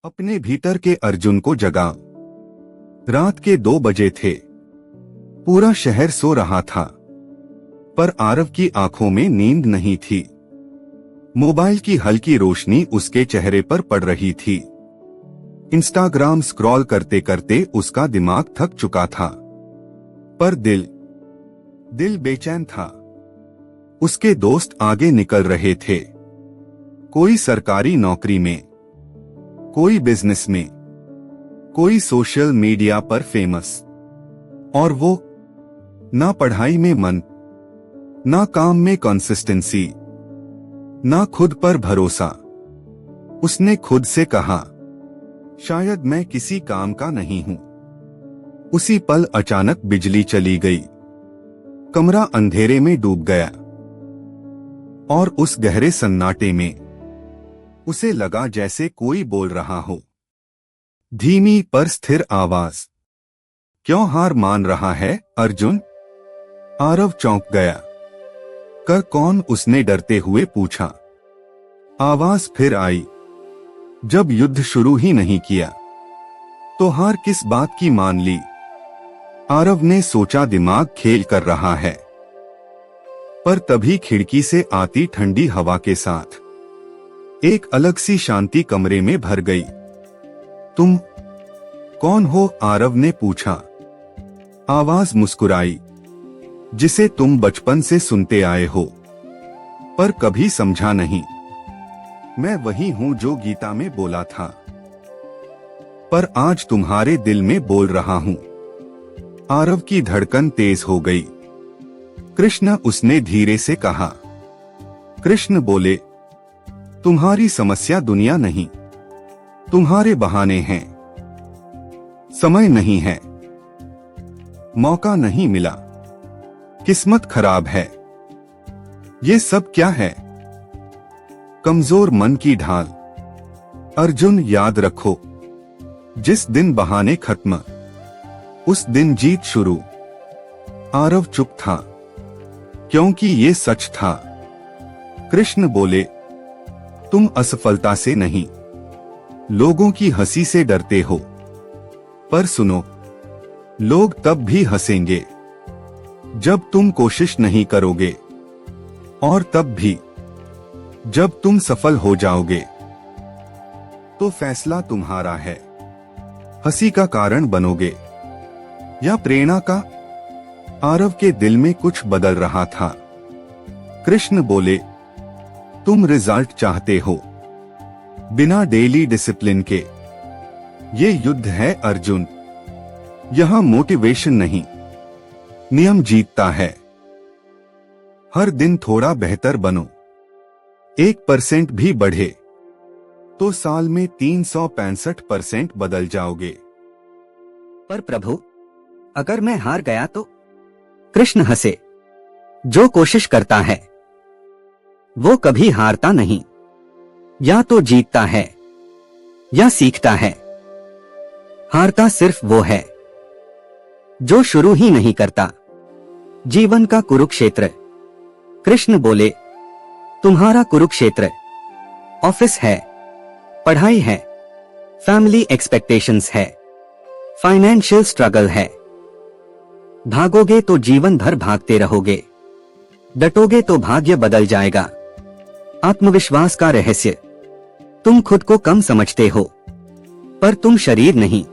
अपने भीतर के अर्जुन को जगा। रात के 2 बजे थे। पूरा शहर सो रहा था, पर आरव की आंखों में नींद नहीं थी। मोबाइल की हल्की रोशनी उसके चेहरे पर पड़ रही थी। इंस्टाग्राम स्क्रॉल करते करते उसका दिमाग थक चुका था, पर दिल बेचैन था। उसके दोस्त आगे निकल रहे थे, कोई सरकारी नौकरी में, कोई बिजनेस में, कोई सोशल मीडिया पर फेमस, और वो ना पढ़ाई में मन, ना काम में कंसिस्टेंसी, ना खुद पर भरोसा। उसने खुद से कहा, शायद मैं किसी काम का नहीं हूं। उसी पल अचानक बिजली चली गई। कमरा अंधेरे में डूब गया, और उस गहरे सन्नाटे में उसे लगा जैसे कोई बोल रहा हो, धीमी पर स्थिर आवाज, क्यों हार मान रहा है अर्जुन? आरव चौंक गया। कर कौन? उसने डरते हुए पूछा। आवाज फिर आई, जब युद्ध शुरू ही नहीं किया तो हार किस बात की मान ली? आरव ने सोचा दिमाग खेल कर रहा है, पर तभी खिड़की से आती ठंडी हवा के साथ एक अलग सी शांति कमरे में भर गई। तुम कौन हो? आरव ने पूछा। आवाज मुस्कुराई, जिसे तुम बचपन से सुनते आए हो, पर कभी समझा नहीं। मैं वही हूं जो गीता में बोला था, पर आज तुम्हारे दिल में बोल रहा हूं। आरव की धड़कन तेज हो गई। कृष्ण, उसने धीरे से कहा। कृष्ण बोले, तुम्हारी समस्या दुनिया नहीं, तुम्हारे बहाने हैं। समय नहीं है, मौका नहीं मिला, किस्मत खराब है। ये सब क्या है? कमजोर मन की ढाल। अर्जुन, याद रखो, जिस दिन बहाने खत्म, उस दिन जीत शुरू। आरव चुप था, क्योंकि ये सच था। कृष्ण बोले, तुम असफलता से नहीं, लोगों की हंसी से डरते हो। पर सुनो, लोग तब भी हंसेंगे जब तुम कोशिश नहीं करोगे, और तब भी जब तुम सफल हो जाओगे। तो फैसला तुम्हारा है, हंसी का कारण बनोगे या प्रेरणा का? आरव के दिल में कुछ बदल रहा था। कृष्ण बोले, तुम रिजल्ट चाहते हो, बिना डेली डिसिप्लिन के। ये युद्ध है अर्जुन, यह मोटिवेशन नहीं, नियम जीतता है। हर दिन थोड़ा बेहतर बनो, 1% भी बढ़े तो साल में 365% बदल जाओगे। पर प्रभु, अगर मैं हार गया तो? कृष्ण हंसे। जो कोशिश करता है वो कभी हारता नहीं, या तो जीतता है या सीखता है। हारता सिर्फ वो है जो शुरू ही नहीं करता। जीवन का कुरुक्षेत्र। कृष्ण बोले, तुम्हारा कुरुक्षेत्र ऑफिस है, पढ़ाई है, फैमिली एक्सपेक्टेशंस है, फाइनेंशियल स्ट्रगल है। भागोगे तो जीवन भर भागते रहोगे, डटोगे तो भाग्य बदल जाएगा। आत्मविश्वास का रहस्य। तुम खुद को कम समझते हो, पर तुम शरीर नहीं,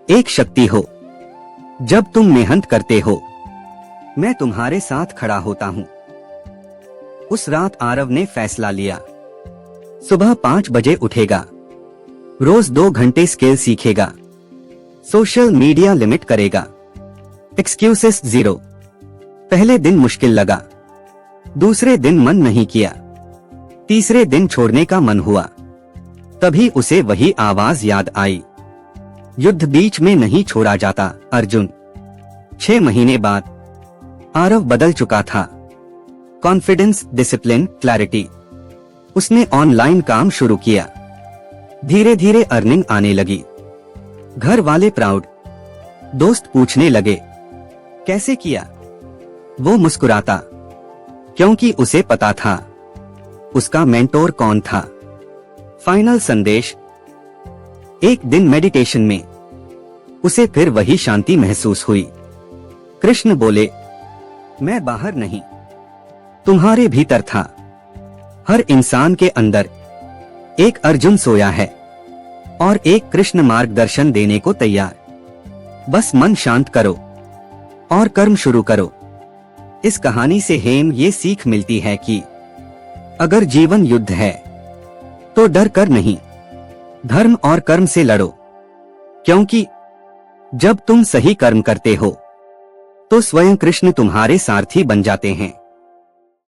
एक शक्ति हो। जब तुम मेहनत करते हो, मैं तुम्हारे साथ खड़ा होता हूं। उस रात आरव ने फैसला लिया, सुबह 5 बजे उठेगा, रोज 2 घंटे स्किल सीखेगा, सोशल मीडिया लिमिट करेगा, एक्सक्यूजेस जीरो। पहले दिन मुश्किल लगा, दूसरे दिन मन नहीं किया, तीसरे दिन छोड़ने का मन हुआ। तभी उसे वही आवाज याद आई, युद्ध बीच में नहीं छोड़ा जाता अर्जुन। 6 महीने बाद आरव बदल चुका था। Confidence, discipline, clarity. उसने ऑनलाइन काम शुरू किया, धीरे धीरे अर्निंग आने लगी। घर वाले प्राउड, दोस्त पूछने लगे, कैसे किया? वो मुस्कुराता, क्योंकि उसे पता था उसका मेंटोर कौन था। फाइनल संदेश, एक दिन मेडिटेशन में उसे फिर वही शांति महसूस हुई। कृष्ण बोले, मैं बाहर नहीं, तुम्हारे भीतर था। हर इंसान के अंदर एक अर्जुन सोया है और एक कृष्ण मार्गदर्शन देने को तैयार। बस मन शांत करो और कर्म शुरू करो। इस कहानी से हमें ये सीख मिलती है कि अगर जीवन युद्ध है तो डर कर नहीं, धर्म और कर्म से लड़ो, क्योंकि जब तुम सही कर्म करते हो तो स्वयं कृष्ण तुम्हारे सारथी बन जाते हैं।